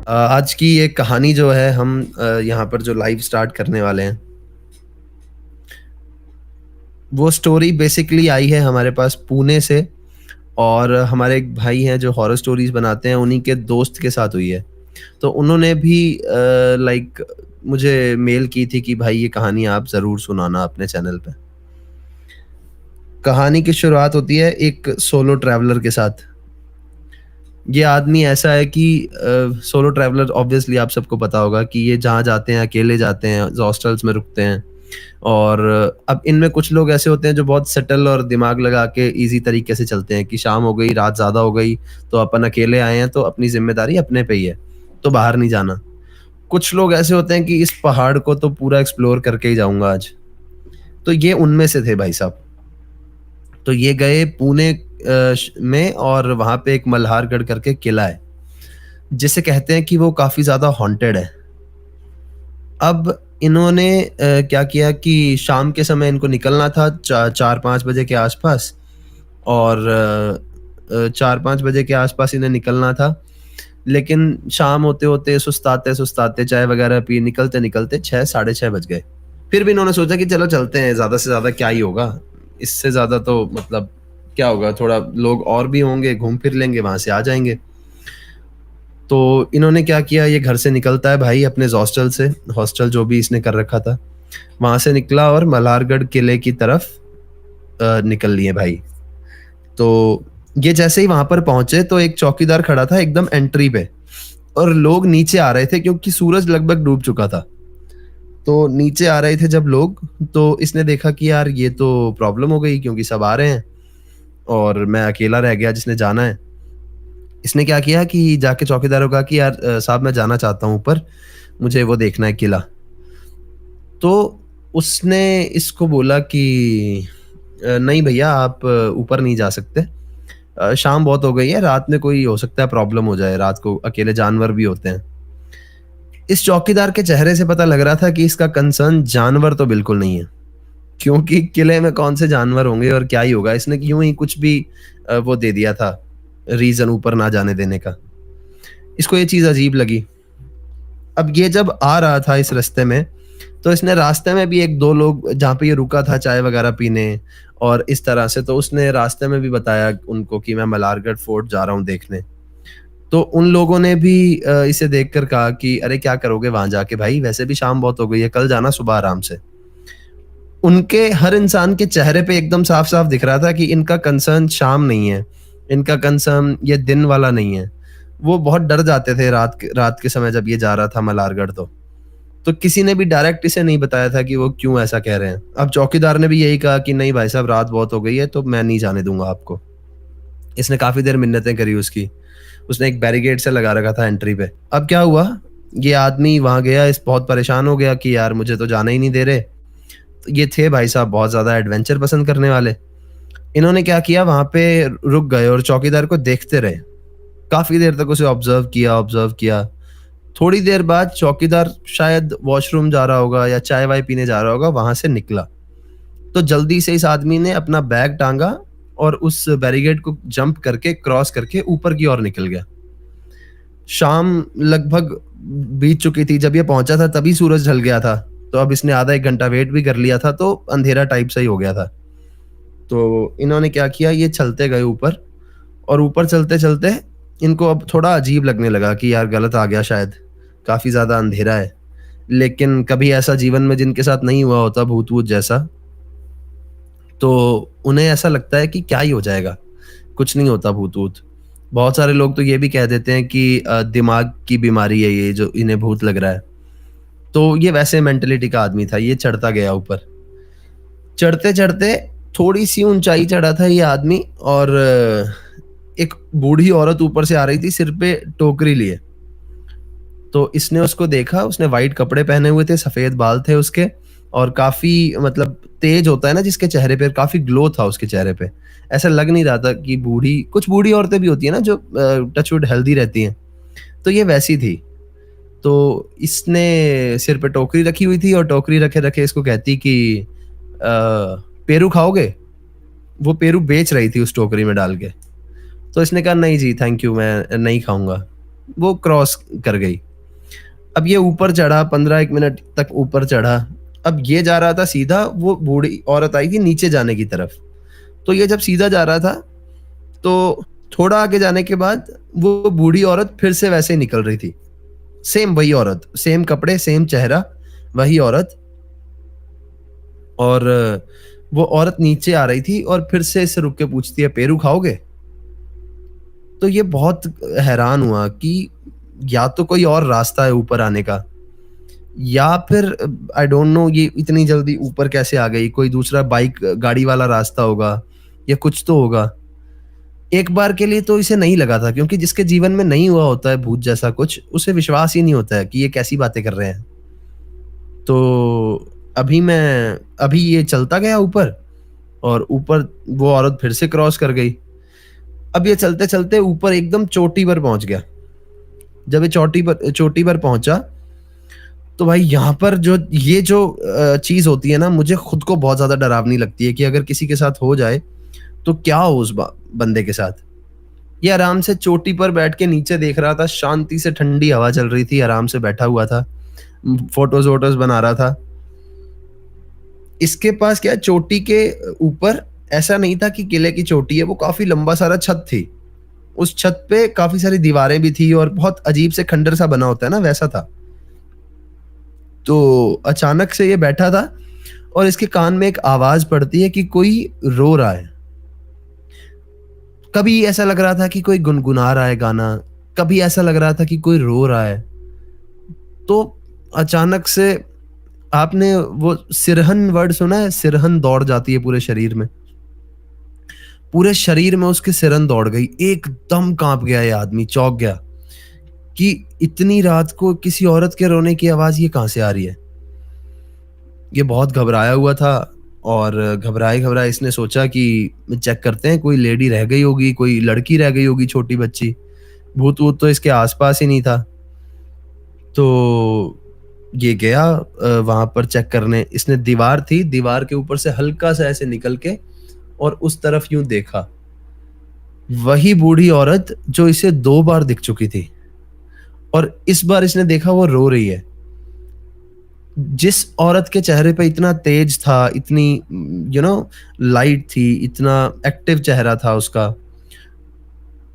आज की ये कहानी जो है हम यहाँ पर जो लाइव स्टार्ट करने वाले हैं, वो स्टोरी बेसिकली आई है हमारे पास पुणे से। और हमारे एक भाई हैं जो हॉरर स्टोरीज़ बनाते हैं, उन्हीं के दोस्त के साथ हुई है। तो उन्होंने भी लाइक मुझे मेल की थी कि भाई ये कहानी आप ज़रूर सुनाना अपने चैनल पे। कहानी की शुरुआत होती है एक सोलो ट्रैवलर के साथ। ये आदमी ऐसा है कि सोलो ट्रैवलर ऑब्वियसली आप सबको पता होगा कि ये जहाँ जाते हैं अकेले जाते हैं, हॉस्टल्स में रुकते हैं। और अब इनमें कुछ लोग ऐसे होते हैं जो बहुत सेटल और दिमाग लगा के इजी तरीके से चलते हैं कि शाम हो गई, रात ज़्यादा हो गई, तो अपन अकेले आए हैं तो अपनी ज़िम्मेदारी अपने पे ही है, तो बाहर नहीं जाना। कुछ लोग ऐसे होते हैं कि इस पहाड़ को तो पूरा एक्सप्लोर करके ही जाऊँगा आज। तो ये उनमें से थे भाई साहब। तो ये गए पुणे में, और वहाँ पे एक मल्हारगढ़ करके किला है, जिसे कहते हैं कि वो काफ़ी ज़्यादा हॉन्टेड है। अब इन्होंने क्या किया कि शाम के समय इनको निकलना था 4-5 बजे के आसपास। और 4-5 बजे के आसपास इन्हें निकलना था। लेकिन शाम होते-होते सुस्ताते-सुस्ताते चाय वगैरह पी निकलते-निकलते 6 साढ़े 6 बज गए। फिर भी इन्होंने सोचा कि चलो चलते हैं, ज़्यादा से ज़्यादा क्या ही होगा? इससे ज़्यादा तो मतलब क्या होगा? थोड़ा लोग और भी होंगे, घूम फिर लेंगे, वहाँ से आ जाएँगे। तो इन्होंने क्या किया, ये घर से निकलता है भाई अपने हॉस्टल से, हॉस्टल जो भी इसने कर रखा था, वहाँ से निकला और मल्हारगढ़ किले की तरफ निकल लिए भाई। तो ये जैसे ही वहाँ पर पहुँचे तो एक चौकीदार खड़ा था एकदम एंट्री पे, और लोग नीचे आ रहे थे क्योंकि सूरज लगभग डूब चुका था। तो नीचे आ रहे थे जब लोग, तो इसने देखा कि यार ये तो प्रॉब्लम हो गई क्योंकि सब आ रहे हैं और मैं अकेला रह गया जिसने जाना है। इसने क्या किया कि जाके चौकीदार को कहा कि यार साहब मैं जाना चाहता हूँ ऊपर, मुझे वो देखना है किला। तो उसने इसको बोला कि नहीं भैया आप ऊपर नहीं जा सकते। शाम बहुत हो गई है, रात में कोई हो सकता है प्रॉब्लम हो जाए, रात को अकेले जानवर भी होते हैं। इस चौकीदार के चेहरे से पता लग रहा था कि इसका कंसर्न जानवर तो बिल्कुल नहीं है, क्योंकि किले में कौन से जानवर होंगे और क्या ही होगा। इसने यूँ ही कुछ भी वो दे दिया था, रीज़न ऊपर ना जाने देने का। इसको ये चीज़ अजीब लगी। अब ये जब आ रहा था इस रास्ते में, तो इसने रास्ते में भी 1-2 लोग जहाँ पे ये रुका था चाय वगैरह पीने और इस तरह से, तो उसने रास्ते में भी बताया उनको कि मैं मल्हारगढ़ फोर्ट जा रहा हूँ देखने। तो उन लोगों ने भी इसे देखकर कहा कि अरे क्या करोगे वहाँ जाके भाई, वैसे भी शाम बहुत हो गई है, कल जाना सुबह आराम से। उनके हर इंसान के चेहरे पे एकदम साफ-साफ दिख रहा था कि इनका कंसर्न शाम नहीं है, इनका कंसर्न ये दिन वाला नहीं है। वो बहुत डर जाते थे रात के समय जब ये जा रहा था मल्हारगढ़ तो। तो किसी ने भी डायरेक्ट इसे नहीं बताया था कि वो क्यों ऐसा कह रहे हैं। अब चौकीदार ने भी यही कहा कि नहीं भाई साहब रात बहुत हो गई है तो मैं नहीं जाने दूँगा आपको। इसने काफ़ी देर मिन्नतें करी उसकी। उसने एक बैरिकेड से लगा रखा था एंट्री पे। अब क्या हुआ, ये आदमी वहाँ गया, इस बहुत परेशान हो गया कि यार मुझे तो जाने ही नहीं दे रहे। तो ये थे भाई साहब बहुत ज़्यादा एडवेंचर पसंद करने वाले। इन्होंने क्या किया, वहाँ पे रुक गए और चौकीदार को देखते रहे। काफ़ी देर तक उसे ऑब्ज़र्व किया। थोड़ी देर बाद चौकीदार शायद वॉशरूम जा रहा होगा या चाय-वाय पीने जा रहा होगा, वहाँ से निकला। तो जल्दी से इस आदमी ने अपना बैग टाँगा और उस बैरिकेड को जंप करके, क्रॉस करके ऊपर की ओर निकल गया। शाम लगभग बीत चुकी थी, जब ये पहुँचा था तभी सूरज ढल गया था। तो अब इसने आधा 1 घंटा वेट भी कर लिया था, तो अंधेरा टाइप सा ही हो गया था। तो इन्होंने क्या किया, ये चलते गए ऊपर, और ऊपर चलते-चलते इनको अब थोड़ा अजीब लगने लगा कि यार गलत आ गया शायद, काफ़ी ज़्यादा अंधेरा है। लेकिन कभी ऐसा जीवन में जिनके साथ नहीं हुआ होता भूत-वूत जैसा, तो उन्हें ऐसा लगता है कि क्या ही हो जाएगा, कुछ नहीं होता भूत-वूत। बहुत सारे लोग तो ये भी कह देते हैं कि दिमाग की बीमारी है ये जो इन्हें भूत लग रहा है। तो ये वैसे मेंटालिटी का आदमी था, ये चढ़ता गया ऊपर। चढ़ते-चढ़ते थोड़ी-सी ऊँचाई चढ़ा था ये आदमी, और एक बूढ़ी औरत ऊपर से आ रही थी सिर पे टोकरी लिए। तो इसने उसको देखा, उसने व्हाइट कपड़े पहने हुए थे, सफ़ेद बाल थे उसके, और काफ़ी मतलब तेज होता है ना जिसके चेहरे पे, काफ़ी ग्लो था उसके चेहरे पे। ऐसा लग नहीं रहा था कि बूढ़ी, कुछ बूढ़ी औरतें भी होती हैं ना जो टच वुड हेल्दी रहती हैं, तो ये वैसी थी। तो इसने सिर पे टोकरी रखी हुई थी और टोकरी रखे-रखे इसको कहती कि पेरू खाओगे? वो पेरू बेच रही थी उस टोकरी में डाल के। तो इसने कहा नहीं जी थैंक यू, मैं नहीं खाऊँगा। वो क्रॉस कर गई। अब ये ऊपर चढ़ा, 15-1 मिनट तक ऊपर चढ़ा। अब ये जा रहा था सीधा, वो बूढ़ी औरत आई थी नीचे जाने की तरफ। तो ये जब सीधा जा रहा था, तो थोड़ा आगे जाने के बाद वो बूढ़ी औरत फिर से वैसे ही निकल रही थी। सेम वही औरत, सेम कपड़े, सेम चेहरा, वही औरत। और वो औरत नीचे आ रही थी और फिर से इससे रुक के पूछती है, पेरू खाओगे? तो ये बहुत हैरान हुआ कि या तो कोई और रास्ता है ऊपर आने का, या फिर आई डोंट नो ये इतनी जल्दी ऊपर कैसे आ गई, कोई दूसरा बाइक गाड़ी वाला रास्ता होगा या कुछ तो होगा। एक बार के लिए तो इसे नहीं लगा था, क्योंकि जिसके जीवन में नहीं हुआ होता है भूत जैसा कुछ, उसे विश्वास ही नहीं होता है कि ये कैसी बातें कर रहे हैं। तो अभी ये चलता गया ऊपर, और ऊपर वो औरत फिर से क्रॉस कर गई। अब ये चलते-चलते ऊपर एकदम चोटी पर पहुँच गया। जब ये चोटी पर पहुँचा, तो भाई यहाँ पर जो चीज़ होती है ना, मुझे खुद को बहुत ज़्यादा डरावनी लगती है कि अगर किसी के साथ हो जाए, तो क्या हो उस बंदे के साथ। ये आराम से चोटी पर बैठ के नीचे देख रहा था, शांति से ठंडी हवा चल रही थी, आराम से बैठा हुआ था, फ़ोटोज़-वोटोज़ बना रहा था। इसके पास क्या है, चोटी के ऊपर ऐसा नहीं था कि किले की चोटी है, वो काफ़ी लंबा सारा छत थी। उस छत पे काफ़ी सारी दीवारें भी थी और बहुत अजीब से खंडर सा बना होता है ना, वैसा था। तो अचानक से ये बैठा था और इसके कान में एक आवाज़ पड़ती है कि कोई रो रहा है। कभी ऐसा लग रहा था कि कोई गुनगुना रहा है गाना, कभी ऐसा लग रहा था कि कोई रो रहा है। तो अचानक से आपने वो सिरहन वर्ड सुना है? सिरहन दौड़ जाती है पूरे शरीर में। पूरे शरीर में उसके सिरहन दौड़ गई। एकदम काँप गया ये आदमी, चौंक गया कि इतनी रात को किसी औरत के रोने की आवाज़ ये कहाँ से आ रही है? ये बहुत घबराया हुआ था, और घबराए-घबराए इसने सोचा कि चेक करते हैं, कोई लेडी रह गई होगी, कोई लड़की रह गई होगी, छोटी बच्ची। भूत-वूत तो इसके आस-पास ही नहीं था। तो ये गया वहाँ पर चेक करने। इसने दीवार थी, दीवार के ऊपर से हल्का-सा ऐसे निकल के और उस तरफ यूँ देखा। वही बूढ़ी औरत जो इसे 2 बार दिख चुकी थी, और इस बार इसने देखा वो रो रही है। जिस औरत के चेहरे पे इतना तेज था, इतनी लाइट थी, इतना एक्टिव चेहरा था उसका,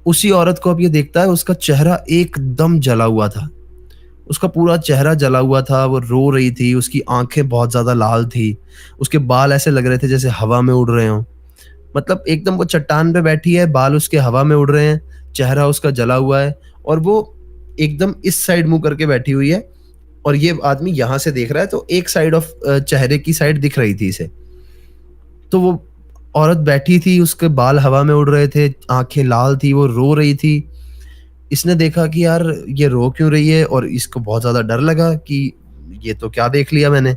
उसी औरत को अब ये देखता है, उसका चेहरा एकदम जला हुआ था। उसका पूरा चेहरा जला हुआ था, वो रो रही थी, उसकी आँखें बहुत ज़्यादा लाल थी, उसके बाल ऐसे लग रहे थे जैसे हवा में उड़ रहे हों। मतलब एकदम वो चट्टान पे बैठी है, बाल उसके हवा में उड़ रहे हैं, चेहरा उसका जला हुआ है, और वो एकदम इस साइड मुँह करके बैठी हुई है, और ये आदमी यहाँ से देख रहा है, तो एक साइड ऑफ चेहरे की साइड दिख रही थी इसे। तो वो औरत बैठी थी, उसके बाल हवा में उड़ रहे थे, आँखें लाल थी, वो रो रही थी। इसने देखा कि यार ये रो क्यों रही है, और इसको बहुत ज़्यादा डर लगा कि ये तो क्या देख लिया मैंने।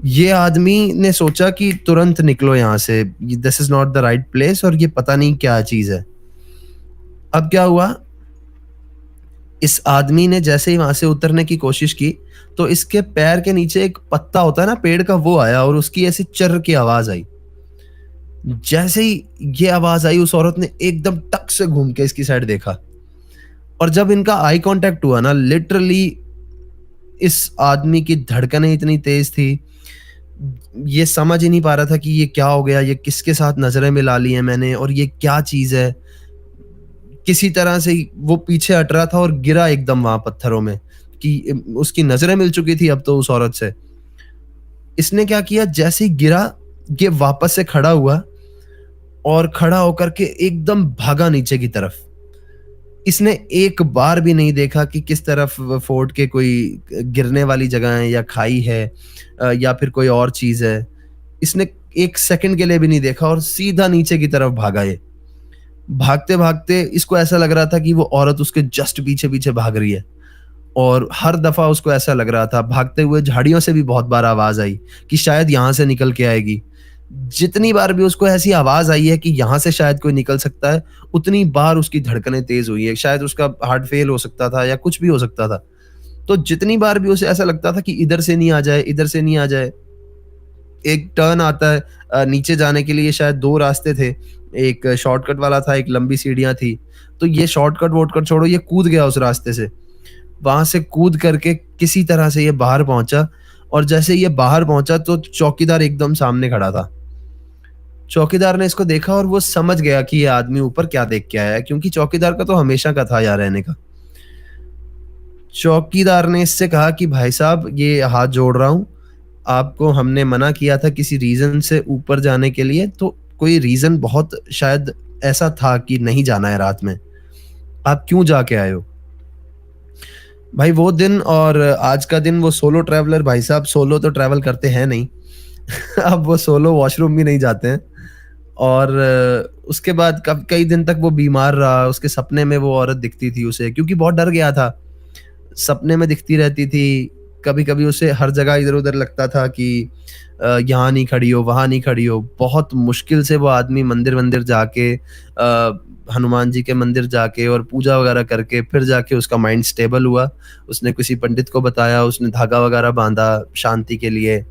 ये आदमी ने सोचा कि तुरंत निकलो यहाँ से, this is not the right place, और ये पता नहीं क्या चीज़ है। अब क्या हुआ, इस आदमी ने जैसे ही वहाँ से उतरने की कोशिश की, तो इसके पैर के नीचे एक पत्ता होता है ना पेड़ का, वो आया, और उसकी ऐसी चर्र की आवाज़ आई। जैसे ही ये आवाज़ आई, उस औरत ने एकदम टक से घूम के इसकी साइड देखा, और जब इनका आई कॉन्टैक्ट हुआ ना, लिटरली इस आदमी की धड़कनें इतनी तेज़ थी, ये समझ ही नहीं पा रहा था कि ये क्या हो गया, ये किसके साथ नज़रें मिला ली हैं मैंने, और ये क्या चीज़ है। किसी तरह से ही वो पीछे हट रहा था और गिरा एकदम वहाँ पत्थरों में, कि उसकी नज़रें मिल चुकी थी अब तो उस औरत से। इसने क्या किया, जैसे ही गिरा, ये वापस से खड़ा हुआ, और खड़ा होकर के एकदम भागा नीचे की तरफ। इसने एक बार भी नहीं देखा कि किस तरफ फोर्ट के कोई गिरने वाली जगह है, या खाई है, या फिर कोई और चीज़ है। इसने 1 सेकंड के लिए भी नहीं देखा, और सीधा नीचे की तरफ भागा ये। भागते-भागते इसको ऐसा लग रहा था कि वो औरत उसके जस्ट पीछे-पीछे भाग रही है, और हर दफ़ा उसको ऐसा लग रहा था, भागते हुए झाड़ियों से भी बहुत बार आवाज़ आई कि शायद यहाँ से निकल के आएगी। जितनी बार भी उसको ऐसी आवाज़ आई है कि यहाँ से शायद कोई निकल सकता है, उतनी बार उसकी धड़कनें तेज़ हुई है। शायद उसका हार्ट फेल हो सकता था, या कुछ भी हो सकता था। तो जितनी बार भी उसे ऐसा लगता था कि इधर से नहीं आ जाए, इधर से नहीं आ जाए, एक टर्न आता है नीचे जाने के लिए शायद 2 रास्ते थे। एक शॉर्टकट वाला था, एक लंबी सीढ़ियाँ थी। तो ये शॉर्टकट वॉर्टकट छोड़ो, ये कूद गया उस रास्ते से। वहाँ से कूद करके किसी तरह से ये बाहर पहुँचा और जैसे ये बाहर पहुँचा तो चौकीदार एकदम सामने खड़ा था। चौकीदार ने इसको देखा और वो समझ गया कि ये आदमी ऊपर क्या देख के आया है, क्योंकि चौकीदार का तो हमेशा का था यहाँ रहने का। चौकीदार ने इससे कहा कि भाई साहब, ये हाथ जोड़ रहा हूँ, आपको हमने मना किया था किसी रीज़न से ऊपर जाने के लिए, तो कोई रीज़न बहुत शायद ऐसा था कि नहीं जाना है रात में। आप क्यों जाके आए हो? भाई वो दिन और आज का दिन, वो सोलो ट्रैवलर भाई साहब सोलो तो ट्रैवल करते हैं नहीं। अब वो सोलो वॉशरूम भी नहीं जाते हैं। और उसके बाद कब कई दिन तक वो बीमार रहा। उसके सपने में वो औरत दिखती थी उसे, क्योंकि बहुत डर गया था। सपने में दिखती रहती थी। कभी-कभी उसे हर जगह इधर-उधर लगता था कि यहाँ नहीं खड़ी हो, वहाँ नहीं खड़ी हो। बहुत मुश्किल से वो आदमी मंदिर-वंदिर जाके हनुमान जी के मंदिर जाके और पूजा वगैरह करके फिर जाके उसका माइंड स्टेबल हुआ। उसने किसी पंडित को बताया, उसने धागा वगैरह बाँधा शांति के लिए,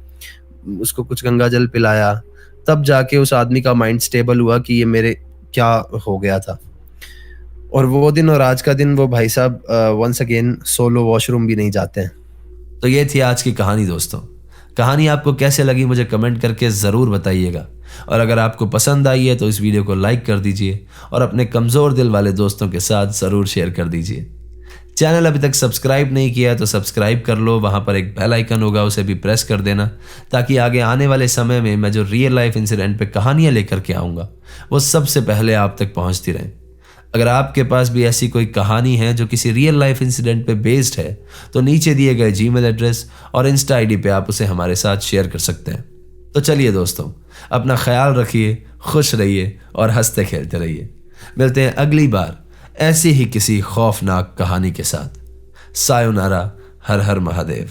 उसको कुछ गंगा जल पिलाया। तब जाके उस आदमी का माइंड स्टेबल हुआ कि ये मेरे क्या हो गया था। और वो दिन और आज का दिन वो भाई साहब वंस अगेन सोलो वॉशरूम भी नहीं जाते हैं। तो ये थी आज की कहानी दोस्तों। कहानी आपको कैसे लगी मुझे कमेंट करके ज़रूर बताइएगा, और अगर आपको पसंद आई है तो इस वीडियो को लाइक कर दीजिए और अपने कमज़ोर दिल वाले दोस्तों के साथ ज़रूर शेयर कर दीजिए। चैनल अभी तक सब्सक्राइब नहीं किया है तो सब्सक्राइब कर लो, वहाँ पर एक बेल आइकन होगा, उसे भी प्रेस कर देना, ताकि आगे आने वाले समय में मैं जो रियल लाइफ इंसिडेंट पे कहानियाँ लेकर के आऊँगा वो सबसे पहले आप तक पहुँचती रहें। अगर आपके पास भी ऐसी कोई कहानी है जो किसी रियल लाइफ इंसिडेंट पे बेस्ड है तो नीचे दिए गए जीमेल एड्रेस और इंस्टा आईडी पे आप उसे हमारे साथ शेयर कर सकते हैं। तो चलिए दोस्तों, अपना ख्याल रखिए, खुश रहिए और हंसते खेलते रहिए। मिलते हैं अगली बार ऐसी ही किसी खौफनाक कहानी के साथ। सायोनारा, हर हर महादेव।